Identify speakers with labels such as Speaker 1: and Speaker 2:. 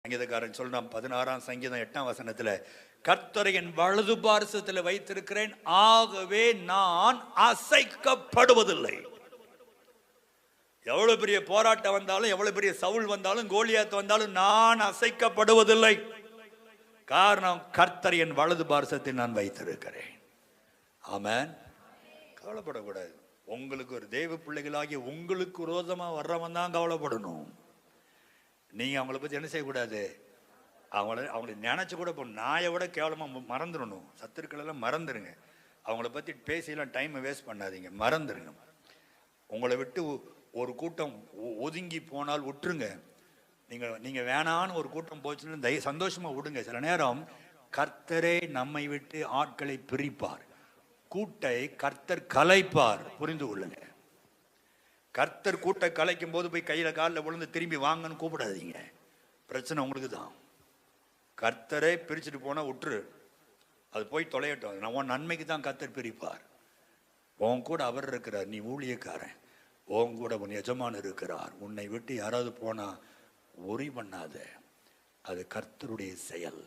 Speaker 1: சங்கீதக்காரன் சொல்றான் 16ஆம் சங்கீதம் 8ஆம் வசனத்துல, கர்த்தரை என் வலது பார்சத்தில் வைத்திருக்கிறேன், ஆகவே நான் அசைக்கப்படுவதில்லை. எவ்வளவு பெரிய போராட்டம் வந்தாலும், எவ்வளவு பெரிய சவுல் வந்தாலும், கோலியாத் வந்தாலும் நான் அசைக்கப்படுவதில்லை. காரணம், கர்த்தர் என் வலது பார்சத்தில் நான் வைத்திருக்கிறேன். ஆமென். கவலைப்படக்கூடாது. உங்களுக்கு ஒரு தெய்வ பிள்ளைகளாகி உங்களுக்கு விரோதமா வர்றவன் தான் கவலைப்படணும். நீங்க அவங்கள பத்தி என்ன செய்யக்கூடாது, அவங்கள நினைச்சு கூட இப்போ நாயை விட கேவலமா மறந்துடணும். சத்துருக்கள் எல்லாம் மறந்துடுங்க. அவங்கள பத்தி பேசியெல்லாம் டைமை வேஸ்ட் பண்ணாதீங்க, மறந்துடுங்க. உங்களை விட்டு ஒரு கூட்டம் ஒதுங்கி போனால் விட்டுருங்க. நீங்க வேணான்னு ஒரு கூட்டம் போச்சுன்னு சந்தோஷமா விடுங்க. சில நேரம் கர்த்தரே நம்மை விட்டு ஆட்களை பிரிப்பார், கூட்டை கர்த்தர் கலைப்பார். புரிந்து கொள்ளுங்க. கர்த்தர் கூட்டை கலைக்கும் போது போய் கையில காலில் விழுந்து திரும்பி வாங்கன்னு கூப்பிடாதீங்க. பிரச்சனை உங்களுக்கு தான். கர்த்தரே பிரிச்சுட்டு போனா விட்டுரு, அது போய் தொலையட்டும். உன் நன்மைக்கு தான் கர்த்தர் பிரிப்பார். உன் கூட அவர் இருக்கிறார், நீ ஊழியக்காரன், உன் கூட உன் எஜமான் இருக்கிறார். உன்னை விட்டு யாராவது போனா ஒரி பண்ணாத, அது கர்த்தருடைய செயல்.